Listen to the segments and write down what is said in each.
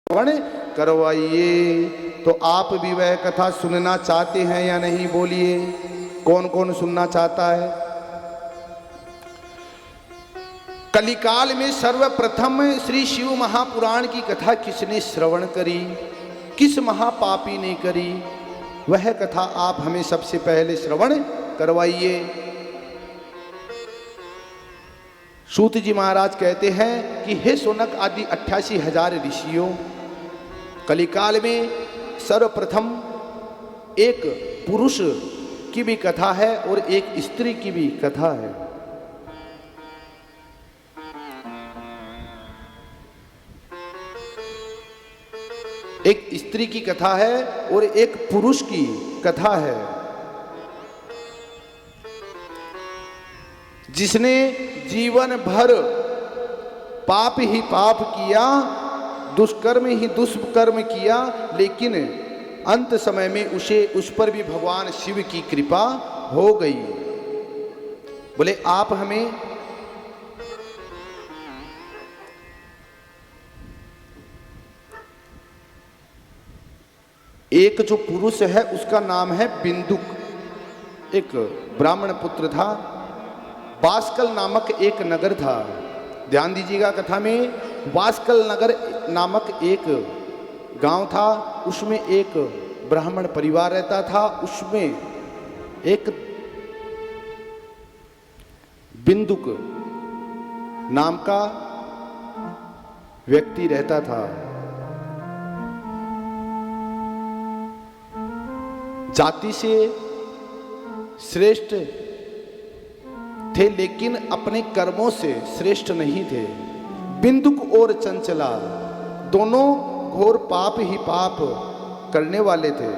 श्रवण करवाइए। तो आप भी वह कथा सुनना चाहते हैं या नहीं, बोलिए। कौन कौन सुनना चाहता है? कलिकाल में सर्वप्रथम श्री शिव महापुराण की कथा किसने श्रवण करी, किस महापापी ने करी, वह कथा आप हमें सबसे पहले श्रवण करवाइए। सूत जी महाराज कहते हैं कि हे सोनक आदि 88,000 ऋषियों, कलिकाल में सर्वप्रथम एक पुरुष की भी कथा है और एक स्त्री की भी कथा है। एक स्त्री की कथा है और एक पुरुष की कथा है। जिसने जीवन भर पाप ही पाप किया, दुष्कर्म ही दुष्कर्म किया, लेकिन अंत समय में उस पर भी भगवान शिव की कृपा हो गई। बोले आप हमें एक जो पुरुष है उसका नाम है बिंदुक। एक ब्राह्मण पुत्र था। वास्कल नामक एक नगर था। ध्यान दीजिएगा कथा में, वास्कल नगर नामक एक गांव था। उसमें एक ब्राह्मण परिवार रहता था। उसमें एक बिंदुक नाम का व्यक्ति रहता था। जाति से श्रेष्ठ थे, लेकिन अपने कर्मों से श्रेष्ठ नहीं थे। बिंदुक और चंचला दोनों घोर पाप ही पाप करने वाले थे।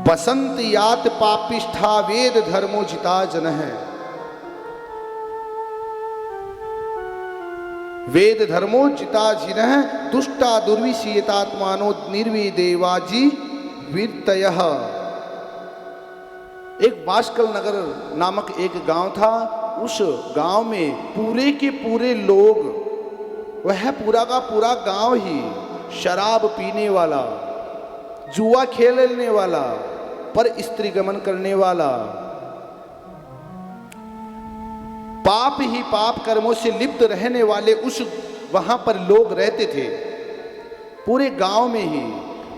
बसंत यात पापिष्ठा वेद धर्मोजिता जन है। वेद धर्मोचिता जिनः दुष्टा दुर्विषयतात्मानो निर्विदेवाजी वीरतयः। एक वास्कल नगर नामक एक गांव था। उस गांव में पूरे के पूरे लोग, वह पूरा का पूरा गांव ही शराब पीने वाला, जुआ खेलने वाला, पर स्त्री गमन करने वाला, पाप ही पाप कर्मों से लिप्त रहने वाले उस वहां पर लोग रहते थे पूरे गांव में ही।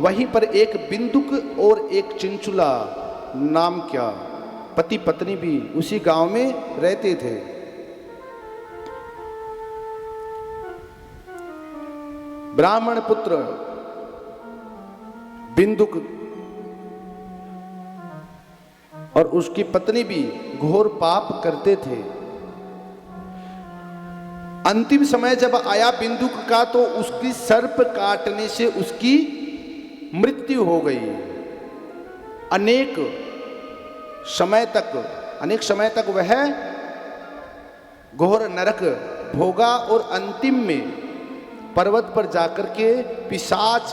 वहीं पर एक बिंदुक और एक चिंचुला नाम क्या पति पत्नी भी उसी गांव में रहते थे। ब्राह्मण पुत्र बिंदुक और उसकी पत्नी भी घोर पाप करते थे। अंतिम समय जब आया बिंदुक का, तो उसकी सर्प काटने से उसकी मृत्यु हो गई। अनेक समय तक वह घोर नरक भोगा और अंतिम में पर्वत पर जाकर के पिशाच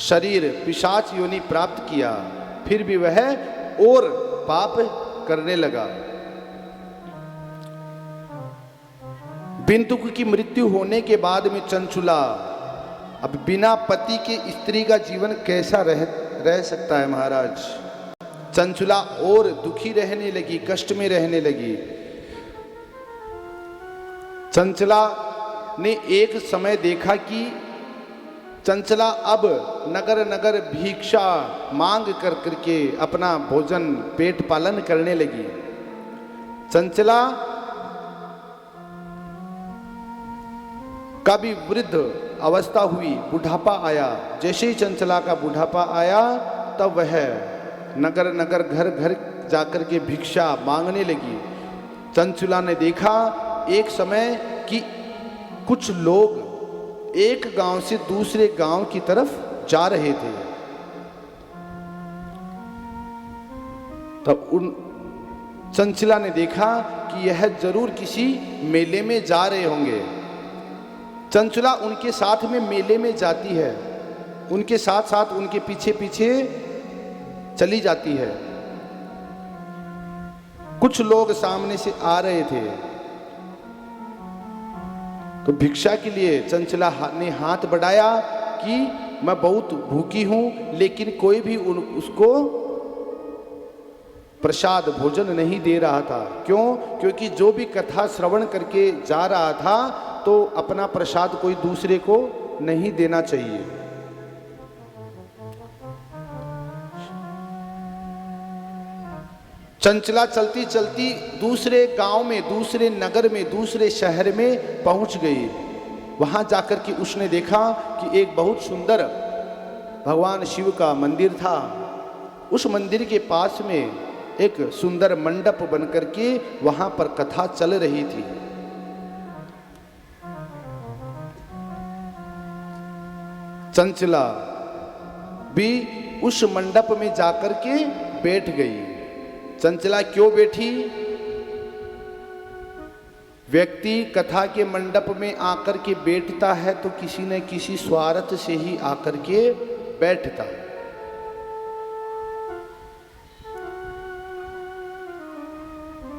शरीर, पिशाच योनि प्राप्त किया। फिर भी वह और पाप करने लगा। बिंदुक की मृत्यु होने के बाद में चंचुला, अब बिना पति के स्त्री का जीवन कैसा रह सकता है महाराज। चंचुला और दुखी रहने लगी, कष्ट में रहने लगी। चंचला ने एक समय देखा कि चंचला अब नगर नगर भिक्षा मांग कर करके अपना भोजन पेट पालन करने लगी। चंचला का भी वृद्ध अवस्था हुई, बुढ़ापा आया। जैसे ही चंचला का बुढ़ापा आया, तब वह नगर नगर घर घर जाकर के भिक्षा मांगने लगी। चंचला ने देखा एक समय कि कुछ लोग एक गांव से दूसरे गांव की तरफ जा रहे थे। तब उन चंचला ने देखा कि यह जरूर किसी मेले में जा रहे होंगे। चंचला उनके साथ में मेले में जाती है, उनके साथ साथ उनके पीछे पीछे चली जाती है। कुछ लोग सामने से आ रहे थे। तो भिक्षा के लिए चंचला ने हाथ बढ़ाया कि मैं बहुत भूखी हूं, लेकिन कोई भी उसको प्रसाद भोजन नहीं दे रहा था। क्यों? क्योंकि जो भी कथा श्रवण करके जा रहा था तो अपना प्रसाद कोई दूसरे को नहीं देना चाहिए। चंचला चलती चलती दूसरे गांव में, दूसरे नगर में, दूसरे शहर में पहुंच गई। वहां जाकर के उसने देखा कि एक बहुत सुंदर भगवान शिव का मंदिर था। उस मंदिर के पास में एक सुंदर मंडप बनकर के वहां पर कथा चल रही थी। चंचला भी उस मंडप में जाकर के बैठ गई। चंचला क्यों बैठी? व्यक्ति कथा के मंडप में आकर के बैठता है तो किसी न किसी स्वार्थ से ही आकर के बैठता है।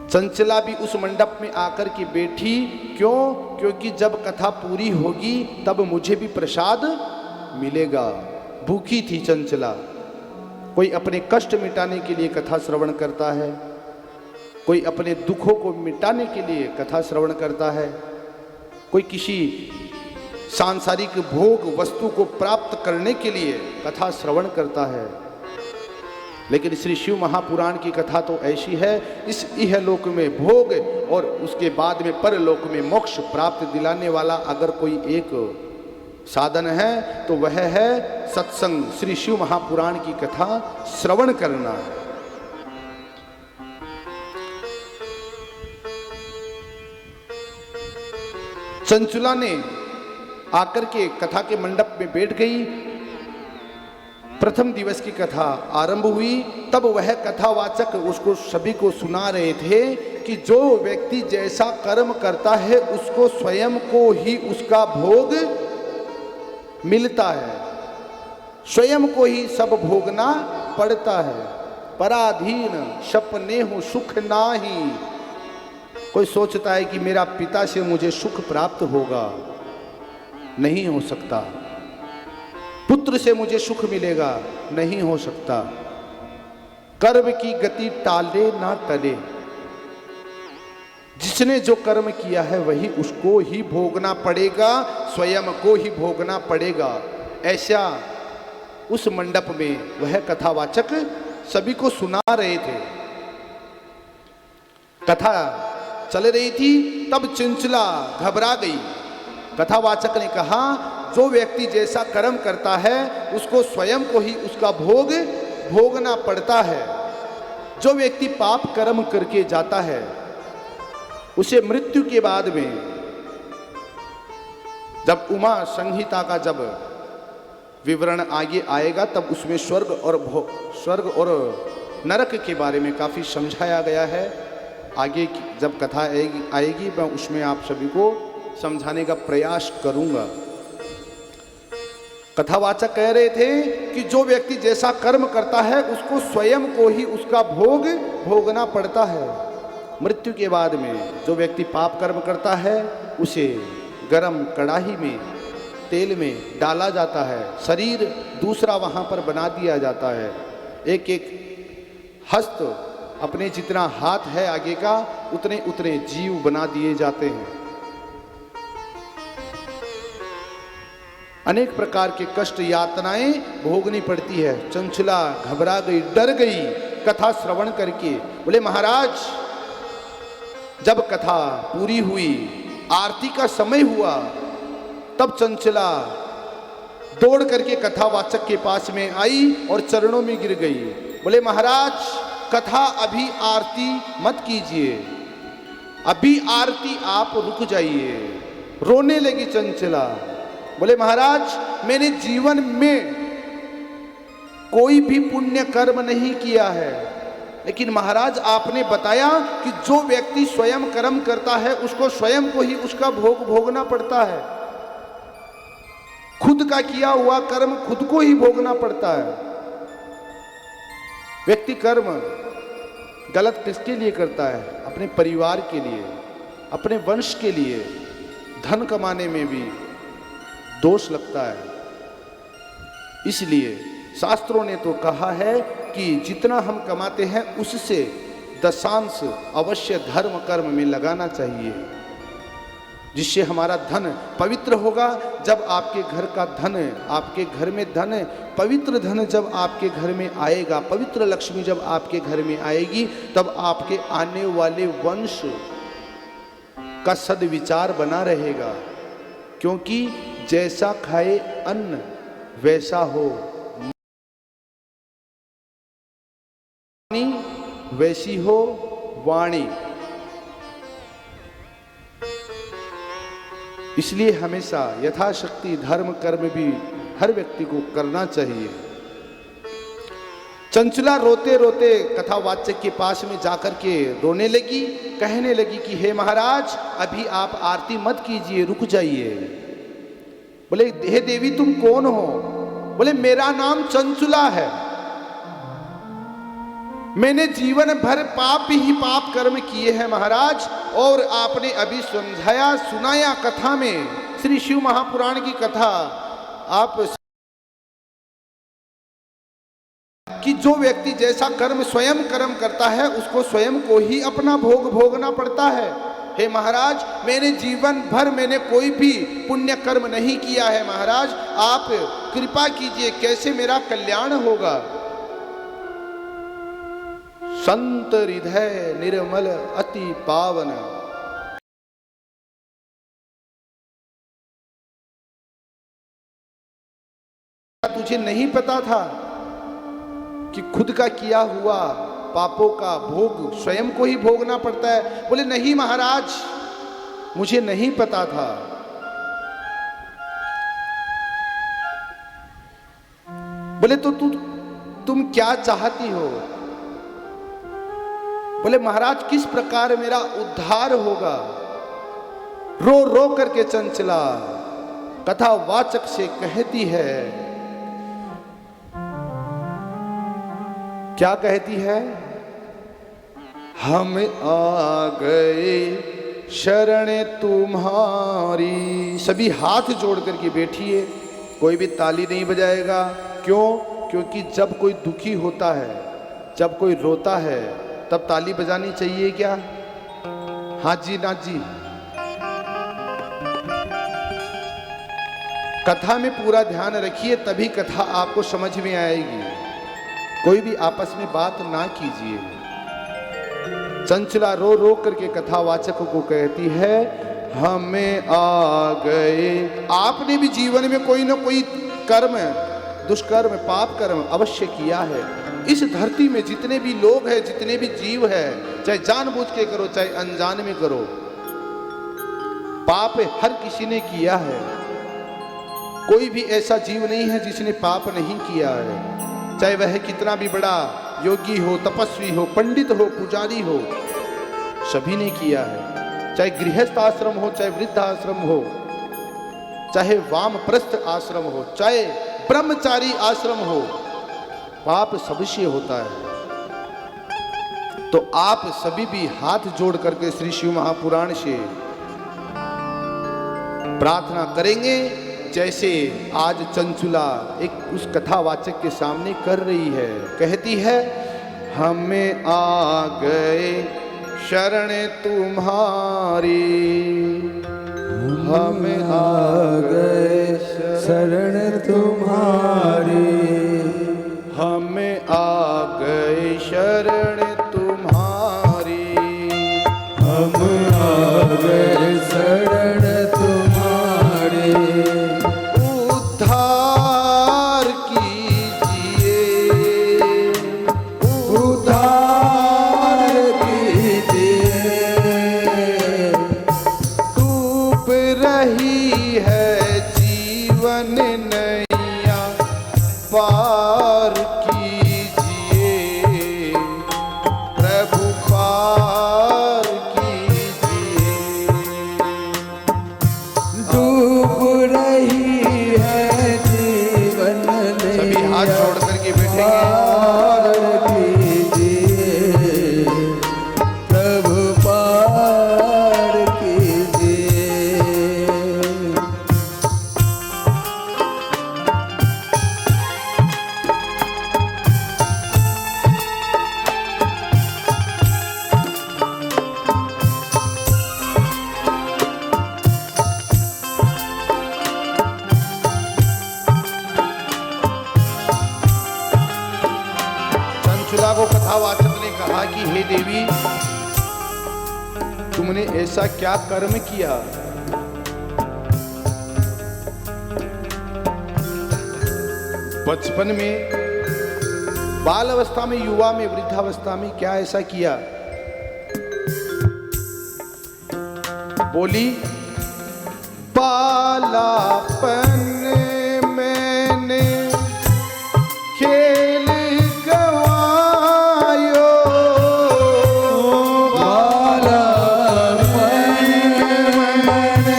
चंचला भी उस मंडप में आकर के बैठी। क्यों? क्योंकि जब कथा पूरी होगी तब मुझे भी प्रसाद मिलेगा। भूखी थी चंचला। कोई अपने कष्ट मिटाने के लिए कथा श्रवण करता है, कोई अपने दुखों को मिटाने के लिए कथा श्रवण करता है, कोई किसी सांसारिक भोग वस्तु को प्राप्त करने के लिए कथा श्रवण करता है। लेकिन श्री शिव महापुराण की कथा तो ऐसी है, इस इहलोक में भोग और उसके बाद में परलोक में मोक्ष प्राप्त दिलाने वाला अगर कोई एक साधन है तो वह है सत्संग, श्री शिव महापुराण की कथा श्रवण करना। चंचला ने आकर के कथा के मंडप में बैठ गई। प्रथम दिवस की कथा आरंभ हुई। तब वह कथावाचक उसको सभी को सुना रहे थे कि जो व्यक्ति जैसा कर्म करता है उसको स्वयं को ही उसका भोग मिलता है, स्वयं को ही सब भोगना पड़ता है। पराधीन सपने हो सुख नाही। कोई सोचता है कि मेरा पिता से मुझे सुख प्राप्त होगा, नहीं हो सकता। पुत्र से मुझे सुख मिलेगा, नहीं हो सकता। कर्म की गति टाले ना टले। जिसने जो कर्म किया है वही उसको ही भोगना पड़ेगा, स्वयं को ही भोगना पड़ेगा। ऐसा उस मंडप में वह कथावाचक सभी को सुना रहे थे। कथा चल रही थी, तब चंचला घबरा गई। कथावाचक ने कहा, जो व्यक्ति जैसा कर्म करता है उसको स्वयं को ही उसका भोग भोगना पड़ता है। जो व्यक्ति पाप कर्म करके जाता है उसे मृत्यु के बाद में, जब उमा संहिता का जब विवरण आगे आएगा तब उसमें स्वर्ग और नरक के बारे में काफी समझाया गया है। आगे जब कथा आएगी मैं उसमें आप सभी को समझाने का प्रयास करूंगा। कथावाचक कह रहे थे कि जो व्यक्ति जैसा कर्म करता है उसको स्वयं को ही उसका भोग भोगना पड़ता है। मृत्यु के बाद में जो व्यक्ति पाप कर्म करता है उसे गरम कड़ाही में तेल में डाला जाता है, शरीर दूसरा वहां पर बना दिया जाता है। एक एक हस्त अपने जितना हाथ है आगे का उतने उतने जीव बना दिए जाते हैं। अनेक प्रकार के कष्ट यातनाएं भोगनी पड़ती है। चंचला घबरा गई, डर गई कथा श्रवण करके। बोले महाराज, जब कथा पूरी हुई, आरती का समय हुआ, तब चंचला दौड़ करके कथावाचक के पास में आई और चरणों में गिर गई। बोले महाराज, कथा अभी आरती मत कीजिए, अभी आरती आप रुक जाइए। रोने लगी चंचला। बोले महाराज, मैंने जीवन में कोई भी पुण्य कर्म नहीं किया है, लेकिन महाराज आपने बताया कि जो व्यक्ति स्वयं कर्म करता है उसको स्वयं को ही उसका भोग भोगना पड़ता है। खुद का किया हुआ कर्म खुद को ही भोगना पड़ता है। व्यक्ति कर्म गलत किसके लिए करता है? अपने परिवार के लिए, अपने वंश के लिए। धन कमाने में भी दोष लगता है। इसलिए शास्त्रों ने तो कहा है कि जितना हम कमाते हैं उससे दशांश अवश्य धर्म कर्म में लगाना चाहिए, जिससे हमारा धन पवित्र होगा। जब आपके घर का धन, आपके घर में धन, पवित्र धन जब आपके घर में आएगा, पवित्र लक्ष्मी जब आपके घर में आएगी, तब आपके आने वाले वंश का सद्विचार बना रहेगा। क्योंकि जैसा खाए अन्न वैसा हो, वैसी हो वाणी। इसलिए हमेशा यथाशक्ति धर्म कर्म भी हर व्यक्ति को करना चाहिए। चंचला रोते रोते कथावाचक के पास में जाकर के रोने लगी, कहने लगी कि हे महाराज, अभी आप आरती मत कीजिए, रुक जाइए। बोले हे देवी तुम कौन हो? बोले मेरा नाम चंचला है, मैंने जीवन भर पाप ही पाप कर्म किए हैं महाराज, और आपने अभी समझाया सुनाया कथा में, श्री शिव महापुराण की कथा आप कि जो व्यक्ति जैसा कर्म स्वयं कर्म करता है उसको स्वयं को ही अपना भोग भोगना पड़ता है। हे महाराज, मैंने जीवन भर मैंने कोई भी पुण्य कर्म नहीं किया है महाराज, आप कृपा कीजिए, कैसे मेरा कल्याण होगा? संत हृदय निर्मल अति पावन, तुझे नहीं पता था कि खुद का किया हुआ पापों का भोग स्वयं को ही भोगना पड़ता है? बोले नहीं महाराज, मुझे नहीं पता था। बोले तो तुम क्या चाहती हो? बोले महाराज, किस प्रकार मेरा उद्धार होगा? रो रो करके चंचला कथावाचक से कहती है, क्या कहती है? हम आ गए शरण तुम्हारी। सभी हाथ जोड़ करके बैठिए, कोई भी ताली नहीं बजाएगा। क्यों? क्योंकि जब कोई दुखी होता है, जब कोई रोता है, तब ताली बजानी चाहिए क्या? हाँ जी ना जी। कथा में पूरा ध्यान रखिए, तभी कथा आपको समझ में आएगी। कोई भी आपस में बात ना कीजिए। चंचला रो रो करके कथावाचक को कहती है, हमें आ गए। आपने भी जीवन में कोई ना कोई कर्म, दुष्कर्म, पाप कर्म अवश्य किया है। इस धरती में जितने भी लोग हैं, जितने भी जीव हैं, चाहे जानबूझ के करो चाहे अनजान में करो, पाप हर किसी ने किया है। कोई भी ऐसा जीव नहीं है जिसने पाप नहीं किया है, चाहे वह कितना भी बड़ा योगी हो, तपस्वी हो, पंडित हो, पुजारी हो, सभी ने किया है। चाहे गृहस्थ आश्रम हो, चाहे वृद्ध आश्रम हो, चाहे वामप्रस्थ आश्रम हो, चाहे ब्रह्मचारी आश्रम हो, पाप सबसे होता है। तो आप सभी भी हाथ जोड़ करके श्री शिव महापुराण से प्रार्थना करेंगे, जैसे आज चंचुला एक उस कथावाचक के सामने कर रही है। कहती है, हमें आ गए शरण तुम्हारी, हमें आ गए शरण तुम्हारी, हमें आ गए शरण तुम्हारी, हम आ गए शरण तुम्हारी। उद्धार कीजिए, उद्धार कीजिए। डूब रही है जीवन नैया, वाचक ने कहा कि हे देवी, तुमने ऐसा क्या कर्म किया? बचपन में, बाल अवस्था में, युवा में, वृद्धावस्था में क्या ऐसा किया? बोली, बालापन मैंने खेल गवायो,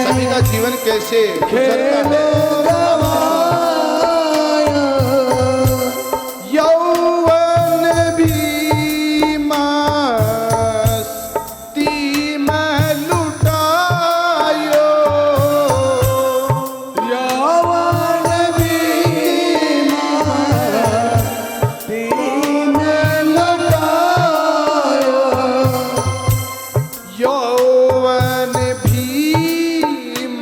सभी का जीवन कैसे गुजरता है? यौवन भी मस्ती में लुटायो, यौवन भी मस्ती में लुटायो, यौवन भी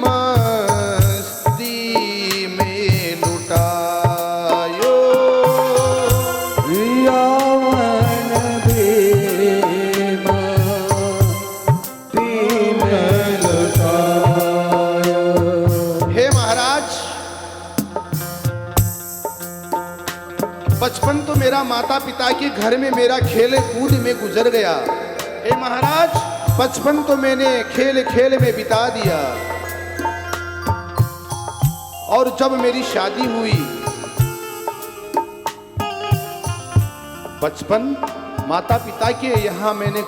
मस्ती में लुटायो, यौवन भी मस्ती में लुटायो। हे महाराज, बचपन तो मेरा माता पिता के घर में मेरा खेल कूद में गुजर गया। हे महाराज, बचपन तो मैंने खेल खेल में बिता दिया, और जब मेरी शादी हुई, बचपन माता पिता के यहाँ मैंने,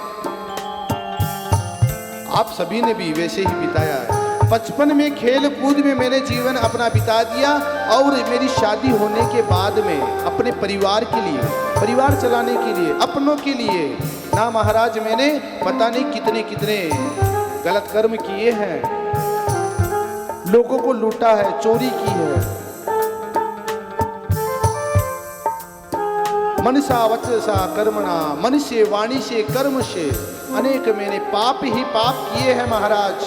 आप सभी ने भी वैसे ही बिताया है। बचपन में खेल कूद में मैंने जीवन अपना बिता दिया, और मेरी शादी होने के बाद में अपने परिवार के लिए, परिवार चलाने के लिए, अपनों के लिए ना महाराज, मैंने पता नहीं कितने कितने गलत कर्म किए हैं, लोगों को लूटा है, चोरी की है। मनसा वचसा कर्मणा, मन से, वाणी से, कर्म से अनेक मैंने पाप ही पाप किए हैं महाराज।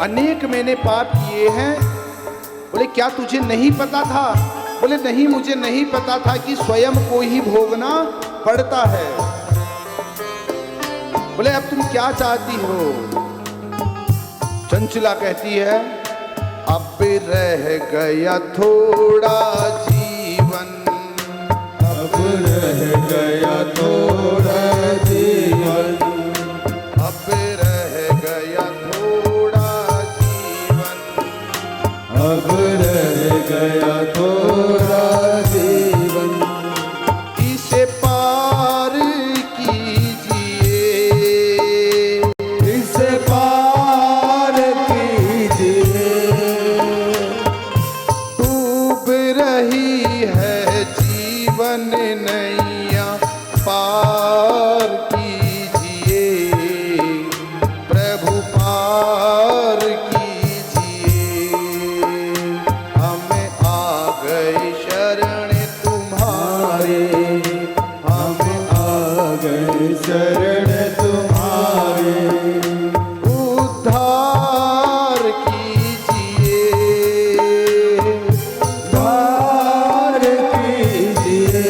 अनेक मैंने पाप किए हैं। बोले, क्या तुझे नहीं पता था? बोले, नहीं, मुझे नहीं पता था कि स्वयं को ही भोगना पड़ता है। बोले, अब तुम क्या चाहती हो? चंचला कहती है, अब रह गया थोड़ा जीवन, अब रह गया थोड़ा जीवन, अब रह गया थोड़ा जीवन, अब रह गया थोड़ा जीवन, इसे पार कीजिए, इसे पार कीजिए, डूब रही है जीवन नैया, पार कीजिए प्रभु, पार कीजिए। हमें आ गए शरण तुम्हारे, हम आ गए शरण तुम्हारे, उद्धार कीजिए, पार कीजिए,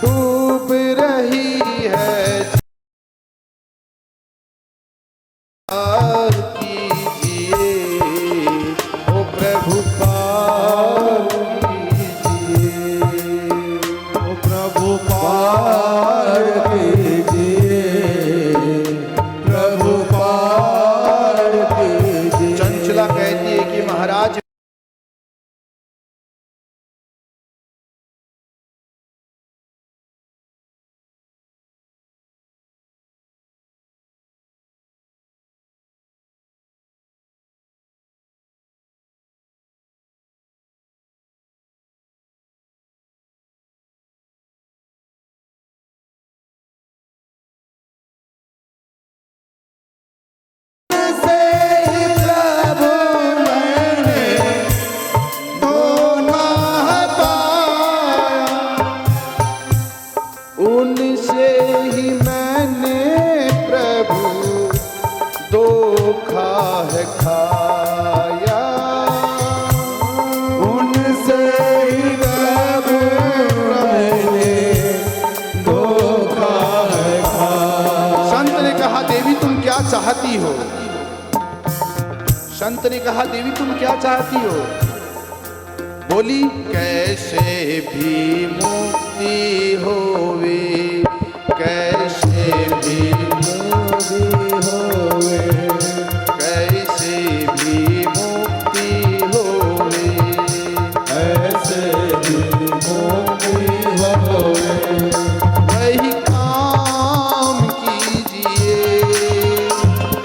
डूब रही है पार कीजिए, ओ प्रभु पार कीजिए, ओ प्रभु पार कीजिए। संत ने कहा देवी तुम क्या चाहती हो? बोली कैसे भी मुक्ति होवे, कैसे भी मुक्ति होवे, कैसे भी मुक्ति होवे, ऐसे भी मुक्ति होवे, वही काम कीजिए,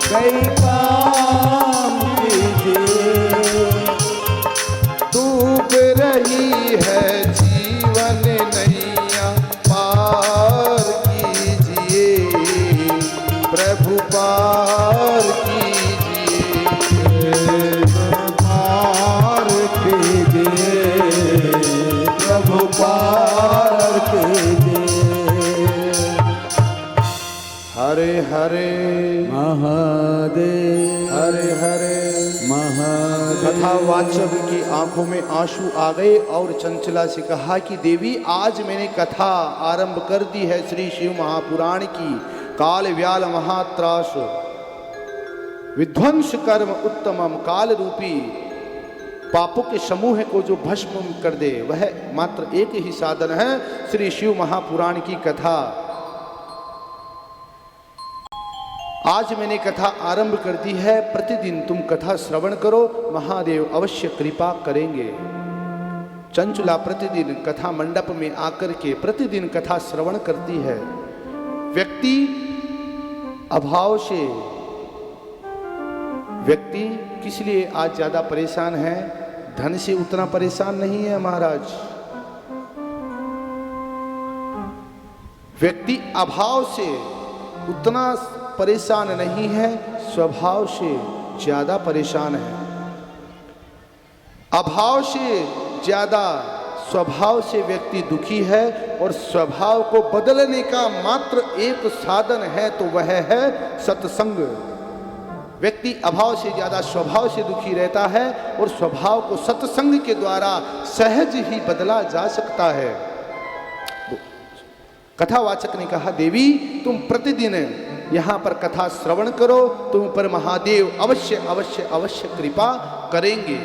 कई काम कीजिए, डूब रही है जीवन नैया पार कीजिए, प्रभु पार कीजिए, पार कीजिए, प्रभु पार कीजिए। हरे हरे महादेव, हरे हरे। महादेव। कथावाचक की आंखों में आंसू आ गए और चंचला से कहा कि देवी आज मैंने कथा आरंभ कर दी है श्री शिव महापुराण की। काल व्याल महात्रास विध्वंस कर्म उत्तमम, काल रूपी पापों के समूह को जो भस्म कर दे वह मात्र एक ही साधन है, श्री शिव महापुराण की कथा। आज मैंने कथा आरंभ कर दी है, प्रतिदिन तुम कथा श्रवण करो, महादेव अवश्य कृपा करेंगे। चंचला प्रतिदिन कथा मंडप में आकर के प्रतिदिन कथा श्रवण करती है। व्यक्ति अभाव से, व्यक्ति किस लिए आज ज्यादा परेशान है? धन से उतना परेशान नहीं है महाराज। व्यक्ति अभाव से उतना परेशान नहीं है, स्वभाव से ज्यादा परेशान है। अभाव से ज्यादा स्वभाव से व्यक्ति दुखी है, और स्वभाव को बदलने का मात्र एक साधन है तो वह है सत्संग। व्यक्ति अभाव से ज्यादा स्वभाव से दुखी रहता है, और स्वभाव को सत्संग के द्वारा सहज ही बदला जा सकता है। कथावाचक ने कहा देवी तुम प्रतिदिन यहाँ पर कथा श्रवण करो, तुम पर महादेव अवश्य अवश्य अवश्य कृपा करेंगे।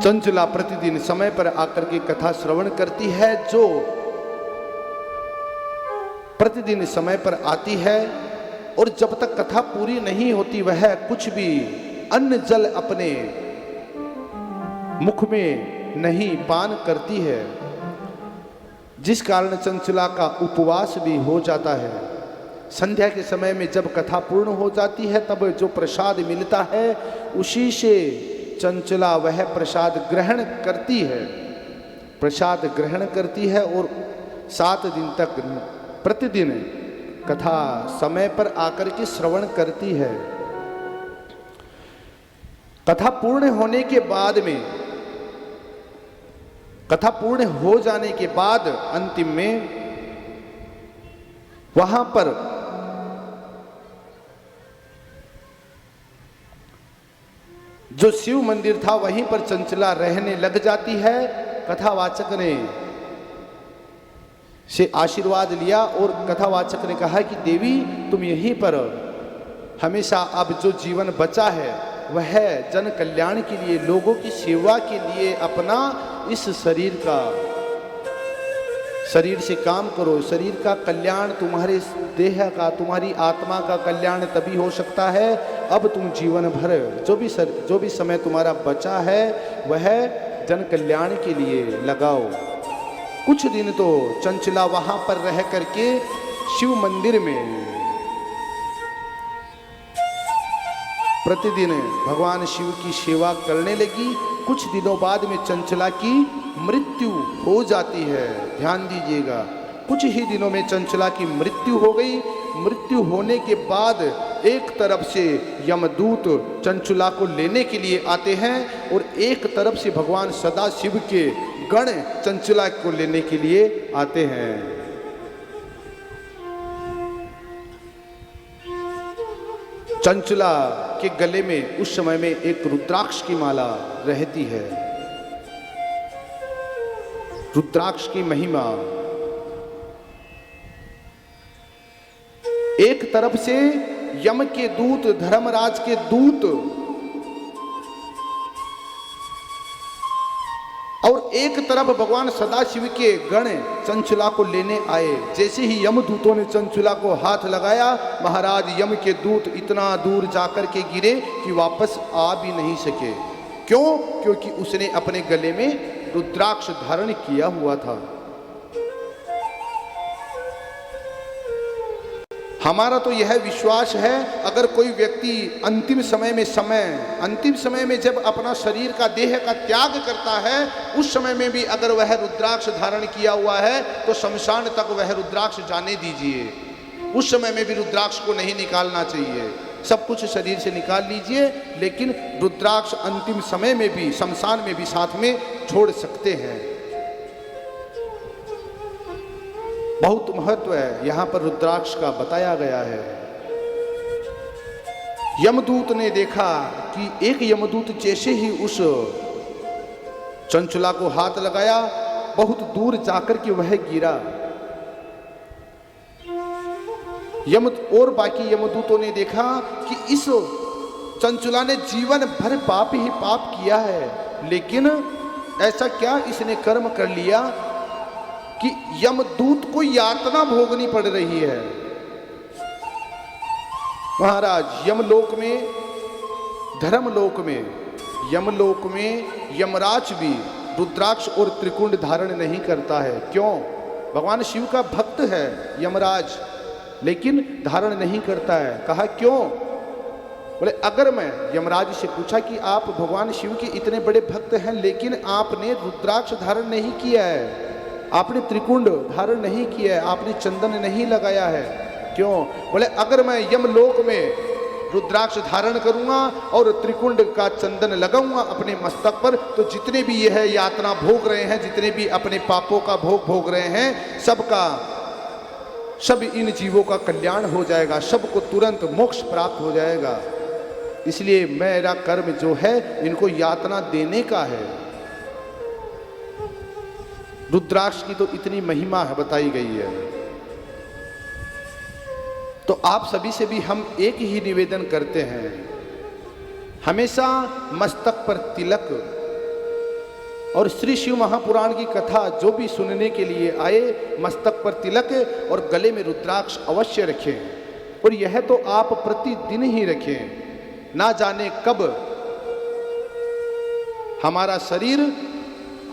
चंचला प्रतिदिन समय पर आकर के कथा श्रवण करती है। जो प्रतिदिन समय पर आती है और जब तक कथा पूरी नहीं होती वह कुछ भी अन्न जल अपने मुख में नहीं पान करती है, जिस कारण चंचला का उपवास भी हो जाता है। संध्या के समय में जब कथा पूर्ण हो जाती है तब जो प्रसाद मिलता है उसी से चंचला वह प्रसाद ग्रहण करती है। प्रसाद ग्रहण करती है और 7 दिन तक प्रतिदिन कथा समय पर आकर के श्रवण करती है। कथा पूर्ण होने के बाद में, कथा पूर्ण हो जाने के बाद अंतिम में वहां पर जो शिव मंदिर था वहीं पर चंचला रहने लग जाती है। कथावाचक ने से आशीर्वाद लिया और कथावाचक ने कहा कि देवी तुम यहीं पर हमेशा अब जो जीवन बचा है वह जन कल्याण के लिए, लोगों की सेवा के लिए अपना इस शरीर से काम करो। शरीर का कल्याण, तुम्हारे देह का, तुम्हारी आत्मा का कल्याण तभी हो सकता है। अब तुम जीवन भर जो भी समय तुम्हारा बचा है वह जन कल्याण के लिए लगाओ। कुछ दिन तो चंचला वहां पर रह करके शिव मंदिर में प्रतिदिन भगवान शिव की सेवा करने लगी। कुछ दिनों बाद में चंचला की मृत्यु हो जाती है। ध्यान दीजिएगा, कुछ ही दिनों में चंचला की मृत्यु हो गई। मृत्यु होने के बाद एक तरफ से यमदूत चंचला को लेने के लिए आते हैं और एक तरफ से भगवान सदाशिव के गण चंचला को लेने के लिए आते हैं। चंचला के गले में उस समय में एक रुद्राक्ष की माला रहती है। रुद्राक्ष की महिमा, एक तरफ से यम के दूत, धर्मराज के दूत, और एक तरफ भगवान सदाशिव के गण चंचुला को लेने आए। जैसे ही यमदूतों ने चंचुला को हाथ लगाया, महाराज यम के दूत इतना दूर जाकर के गिरे कि वापस आ भी नहीं सके। क्यों? क्योंकि उसने अपने गले में रुद्राक्ष धारण किया हुआ था। हमारा तो यह विश्वास है, अगर कोई व्यक्ति अंतिम समय में जब अपना शरीर का, देह का त्याग करता है, उस समय में भी अगर वह रुद्राक्ष धारण किया हुआ है तो शमशान तक वह रुद्राक्ष जाने दीजिए। उस समय में भी रुद्राक्ष को नहीं निकालना चाहिए। सब कुछ शरीर से निकाल लीजिए, लेकिन रुद्राक्ष अंतिम समय में भी, शमशान में भी साथ में छोड़ सकते हैं। बहुत महत्व है यहां पर रुद्राक्ष का बताया गया है। यमदूत ने देखा कि एक यमदूत जैसे ही उस चंचुला को हाथ लगाया, बहुत दूर जाकर के वह गिरा। और बाकी यमदूतों ने देखा कि इस चंचुला ने जीवन भर पाप ही पाप किया है, लेकिन ऐसा क्या इसने कर्म कर लिया कि यमदूत को यातना भोगनी पड़ रही है। महाराज यमलोक में, धर्मलोक में, यमलोक में यमराज भी रुद्राक्ष और त्रिकुंड धारण नहीं करता है। क्यों? भगवान शिव का भक्त है यमराज, लेकिन धारण नहीं करता है। कहा क्यों? बोले अगर मैं, यमराज से पूछा कि आप भगवान शिव के इतने बड़े भक्त हैं, लेकिन आपने रुद्राक्ष धारण नहीं किया है, आपने त्रिकुंड धारण नहीं किया है, आपने चंदन नहीं लगाया है, क्यों? बोले अगर मैं यमलोक में रुद्राक्ष धारण करूंगा और त्रिकुंड का चंदन लगाऊंगा अपने मस्तक पर, तो जितने भी यह यातना भोग रहे हैं, जितने भी अपने पापों का भोग रहे हैं, सब इन जीवों का कल्याण हो जाएगा, सबको तुरंत मोक्ष प्राप्त हो जाएगा। इसलिए मेरा कर्म जो है इनको यातना देने का है। रुद्राक्ष की तो इतनी महिमा है, बताई गई है। तो आप सभी से भी हम एक ही निवेदन करते हैं, हमेशा मस्तक पर तिलक और श्री शिव महापुराण की कथा जो भी सुनने के लिए आए, मस्तक पर तिलक और गले में रुद्राक्ष अवश्य रखें। और यह तो आप प्रतिदिन ही रखें, ना जाने कब हमारा शरीर,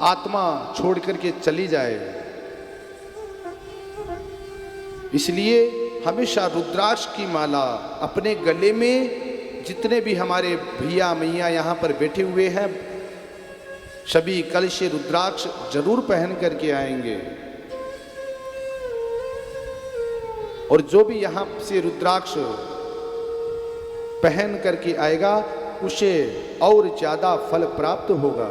आत्मा छोड़ करके चली जाए। इसलिए हमेशा रुद्राक्ष की माला अपने गले में, जितने भी हमारे भैया मैया यहाँ पर बैठे हुए हैं, सभी कल से रुद्राक्ष जरूर पहन करके आएंगे। और जो भी यहाँ से रुद्राक्ष पहन करके आएगा, उसे और ज्यादा फल प्राप्त होगा।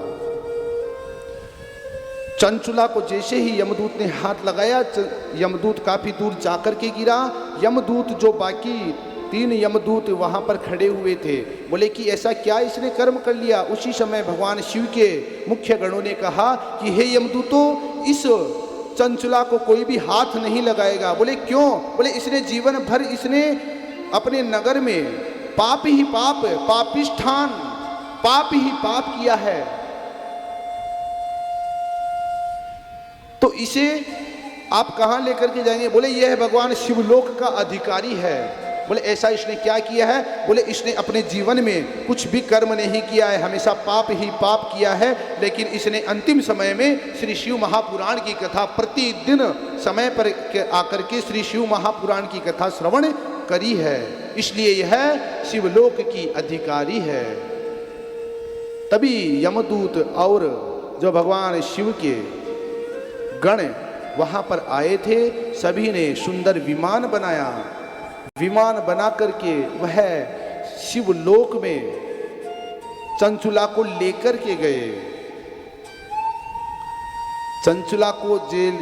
चंचुला को जैसे ही यमदूत ने हाथ लगाया, यमदूत काफी दूर जाकर के गिरा। यमदूत जो बाकी 3 यमदूत वहां पर खड़े हुए थे, बोले कि ऐसा क्या इसने कर्म कर लिया। उसी समय भगवान शिव के मुख्य गणों ने कहा कि हे यमदूतों, इस चंचुला को कोई भी हाथ नहीं लगाएगा। बोले क्यों? बोले इसने जीवन भर, इसने अपने नगर में पाप ही पाप, पापिष्ठान, पाप ही पाप किया है, तो इसे आप कहां लेकर के जाएंगे? बोले यह भगवान शिवलोक का अधिकारी है। बोले ऐसा इसने क्या किया है? बोले इसने अपने जीवन में कुछ भी कर्म नहीं किया है, हमेशा पाप ही पाप किया है, लेकिन इसने अंतिम समय में श्री शिव महापुराण की कथा प्रतिदिन समय पर आकर के श्री शिव महापुराण की कथा श्रवण करी है, इसलिए यह शिवलोक की अधिकारी है। तभी यमदूत और जो भगवान शिव के गण वहां पर आए थे, सभी ने सुंदर विमान बनाया। विमान बना करके वह शिवलोक में चंचुला को लेकर के गए। चंचुला को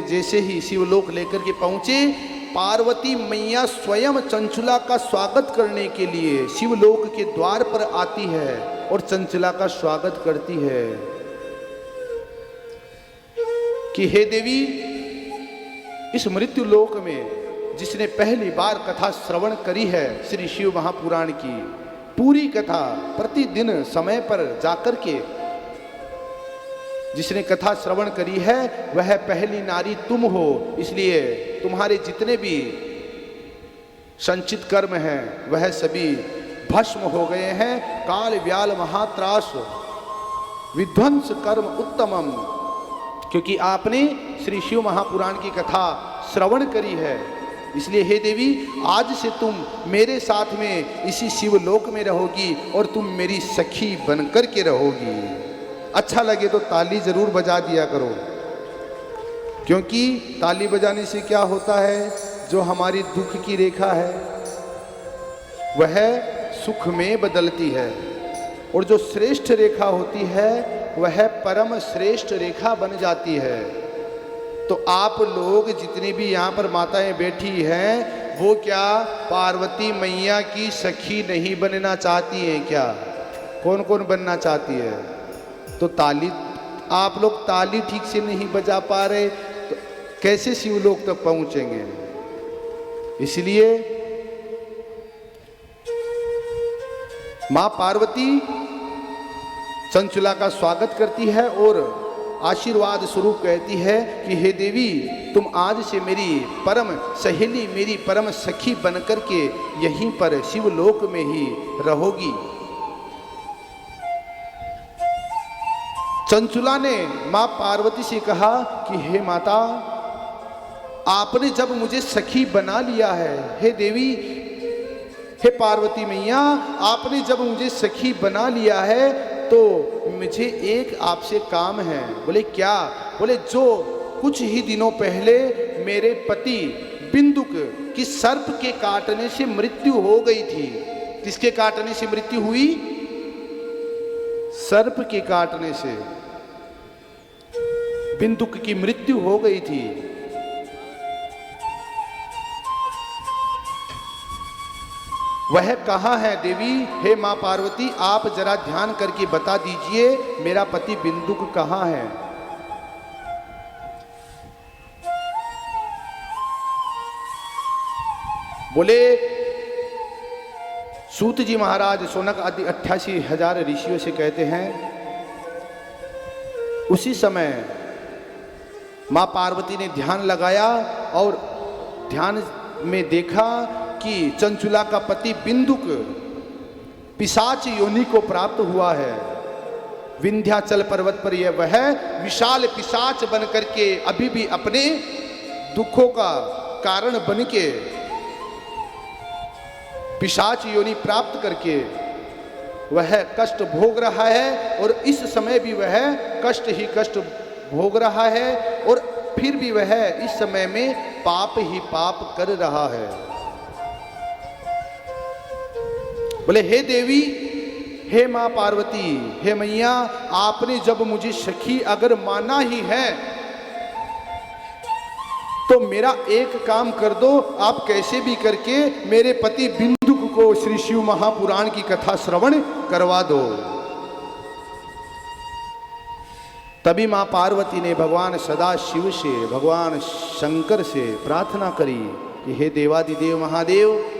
जैसे ही शिवलोक लेकर के पहुंचे, पार्वती मैया स्वयं चंचुला का स्वागत करने के लिए शिवलोक के द्वार पर आती है और चंचुला का स्वागत करती है कि हे देवी, इस मृत्यु लोक में जिसने पहली बार कथा श्रवण करी है श्री शिव महापुराण की, पूरी कथा प्रतिदिन समय पर जाकर के जिसने कथा श्रवण करी है वह पहली नारी तुम हो। इसलिए तुम्हारे जितने भी संचित कर्म हैं वह सभी भस्म हो गए हैं। काल व्याल महात्रास विध्वंस कर्म उत्तमम, क्योंकि आपने श्री शिव महापुराण की कथा श्रवण करी है। इसलिए हे देवी, आज से तुम मेरे साथ में इसी शिवलोक में रहोगी और तुम मेरी सखी बनकर के रहोगी। अच्छा लगे तो ताली जरूर बजा दिया करो, क्योंकि ताली बजाने से क्या होता है, जो हमारी दुख की रेखा है वह सुख में बदलती है, और जो श्रेष्ठ रेखा होती है वह परम श्रेष्ठ रेखा बन जाती है। तो आप लोग जितनी भी यहाँ पर माताएं बैठी हैं, वो क्या पार्वती मैया की सखी नहीं बनना चाहती हैं क्या? कौन कौन बनना चाहती है? तो ताली, आप लोग ताली ठीक से नहीं बजा पा रहे तो कैसे शिवलोक तक पहुंचेंगे? इसलिए मां पार्वती चंचला का स्वागत करती है और आशीर्वाद स्वरूप कहती है कि हे देवी, तुम आज से मेरी परम सहेली, मेरी परम सखी बनकर के यहीं पर शिवलोक में ही रहोगी। चंचुला ने मां पार्वती से कहा कि हे माता, आपने जब मुझे सखी बना लिया है, हे देवी, हे पार्वती मैया, आपने जब मुझे सखी बना लिया है तो मुझे एक आपसे काम है। बोले क्या? बोले जो कुछ ही दिनों पहले मेरे पति बिंदुक की सर्प के काटने से मृत्यु हो गई थी। किसके काटने से मृत्यु हुई? सर्प के काटने से बिंदुक की मृत्यु हो गई थी। वह कहाँ है देवी? हे मां पार्वती, आप जरा ध्यान करके बता दीजिए मेरा पति बिंदुक कहाँ है। बोले सूत जी महाराज सोनक आदि 88,000 ऋषियों से कहते हैं, उसी समय मां पार्वती ने ध्यान लगाया और ध्यान में देखा कि चंचुला का पति बिंदुक पिशाच योनि को प्राप्त हुआ है। विंध्याचल पर्वत पर यह वह विशाल पिशाच बन करके अभी भी अपने दुखों का कारण बन के पिशाच योनि प्राप्त करके वह कष्ट भोग रहा है, और इस समय भी वह कष्ट ही कष्ट भोग रहा है, और फिर भी वह इस समय में पाप ही पाप कर रहा है। बोले हे देवी, हे मां पार्वती, हे मैया, आपने जब मुझे सखी अगर माना ही है तो मेरा एक काम कर दो, आप कैसे भी करके मेरे पति बिंदुक को श्री शिव महापुराण की कथा श्रवण करवा दो। तभी मां पार्वती ने भगवान सदाशिव से, भगवान शंकर से प्रार्थना करी कि हे देवादिदेव महादेव,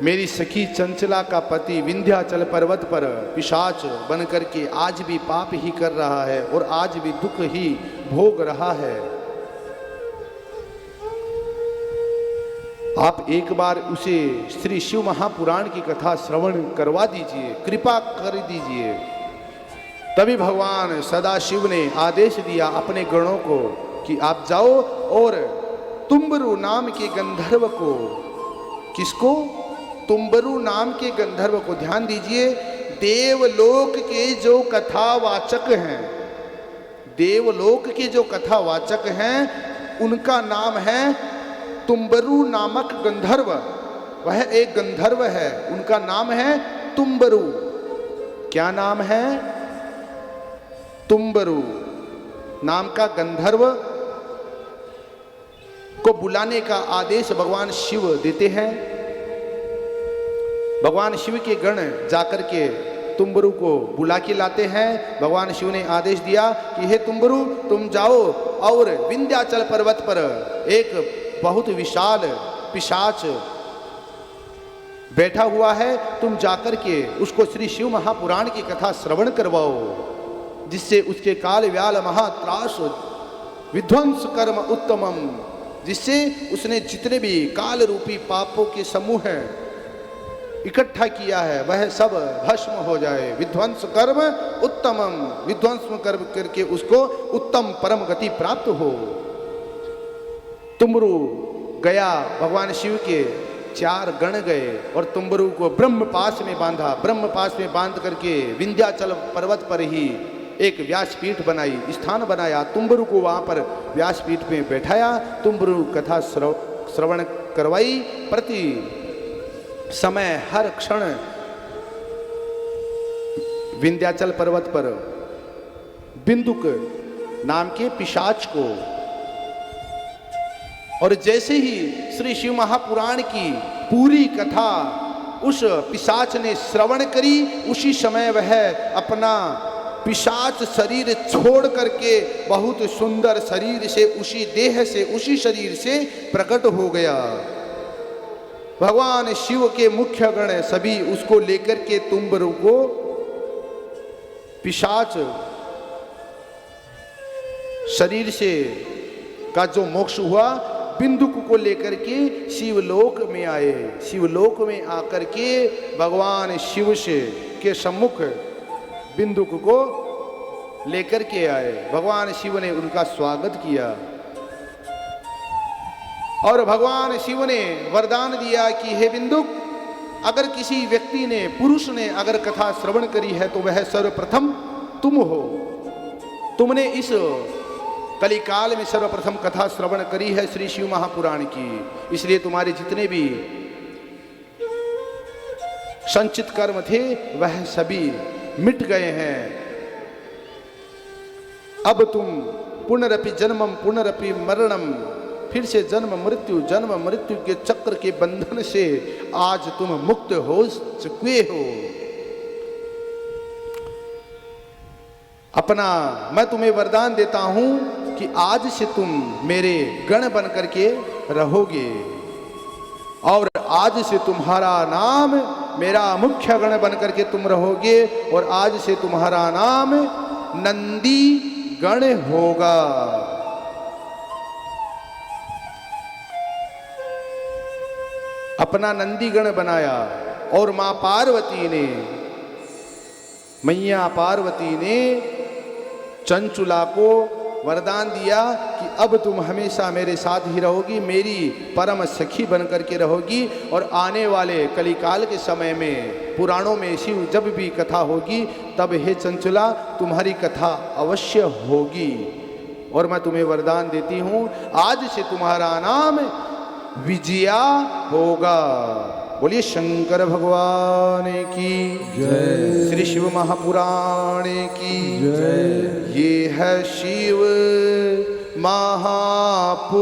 मेरी सखी चंचला का पति विंध्याचल पर्वत पर पिशाच बन करके आज भी पाप ही कर रहा है और आज भी दुख ही भोग रहा है। आप एक बार उसे श्री शिव महापुराण की कथा श्रवण करवा दीजिए, कृपा कर दीजिए। तभी भगवान सदाशिव ने आदेश दिया अपने गणों को कि आप जाओ और तुम्बरु नाम के गंधर्व को, किसको? तुम्बरु नाम के गंधर्व को, ध्यान दीजिए, देवलोक के जो कथावाचक हैं, देवलोक के जो कथावाचक हैं उनका नाम है तुम्बरु नामक गंधर्व। वह एक गंधर्व है, उनका नाम है तुम्बरु। क्या नाम है? तुम्बरु नाम का गंधर्व को बुलाने का आदेश भगवान शिव देते हैं। भगवान शिव के गण जाकर के तुम्बरु को बुला के लाते हैं। भगवान शिव ने आदेश दिया कि हे तुम्बरु, तुम जाओ और विंध्याचल पर्वत पर एक बहुत विशाल पिशाच बैठा हुआ है, तुम जाकर के उसको श्री शिव महापुराण की कथा श्रवण करवाओ, जिससे उसके काल व्याल महात्रास विध्वंस कर्म उत्तमम, जिससे उसने जितने भी काल रूपी पापों के समूह इकट्ठा किया है वह सब भस्म हो जाए। विध्वंस कर्म उत्तमम, विध्वंस कर्म करके उसको उत्तम परम गति प्राप्त हो। तुमरु गया, भगवान शिव के 4 गण गए और तुमरु को ब्रह्म पास में बांधा। ब्रह्म पास में बांध करके विंध्याचल पर्वत पर ही एक व्यासपीठ बनाई, स्थान बनाया। तुमरु को वहां पर व्यासपीठ में बैठाया, तुमरु कथा श्रवण करवाई। प्रति समय हर क्षण विंध्याचल पर्वत पर बिंदुक नाम के पिशाच को, और जैसे ही श्री शिव महापुराण की पूरी कथा उस पिशाच ने श्रवण करी, उसी समय वह अपना पिशाच शरीर छोड़ करके बहुत सुंदर शरीर से, उसी देह से, उसी शरीर से प्रकट हो गया। भगवान शिव के मुख्य गण सभी उसको लेकर के तुमरु को पिशाच शरीर से का जो मोक्ष हुआ, बिंदुक को लेकर के शिवलोक में आए। शिवलोक में आकर के भगवान शिव से के सम्मुख बिंदुक को लेकर के आए। भगवान शिव ने उनका स्वागत किया और भगवान शिव ने वरदान दिया कि हे बिंदुक, अगर किसी व्यक्ति ने, पुरुष ने अगर कथा श्रवण करी है तो वह सर्वप्रथम तुम हो। तुमने इस कलिकाल में सर्वप्रथम कथा श्रवण करी है श्री शिव महापुराण की, इसलिए तुम्हारे जितने भी संचित कर्म थे वह सभी मिट गए हैं। अब तुम पुनरपि जन्मम पुनरपि मरणम, फिर से जन्म मृत्यु के चक्र के बंधन से आज तुम मुक्त हो चुके हो। अपना मैं तुम्हें वरदान देता हूं कि आज से तुम मेरे गण बन करके रहोगे और आज से तुम्हारा नाम मेरा मुख्य गण बन करके तुम रहोगे और आज से तुम्हारा नाम नंदी गण होगा। अपना नंदीगण बनाया और मां पार्वती ने, मैया पार्वती ने चंचुला को वरदान दिया कि अब तुम हमेशा मेरे साथ ही रहोगी, मेरी परम सखी बन करके रहोगी और आने वाले कलिकाल के समय में पुराणों में शिव जब भी कथा होगी तब हे चंचुला तुम्हारी कथा अवश्य होगी। और मैं तुम्हें वरदान देती हूँ आज से तुम्हारा नाम विजया होगा। बोलिए शंकर भगवान की जय, श्री शिव महापुराण की जय। ये है शिव महापुराण।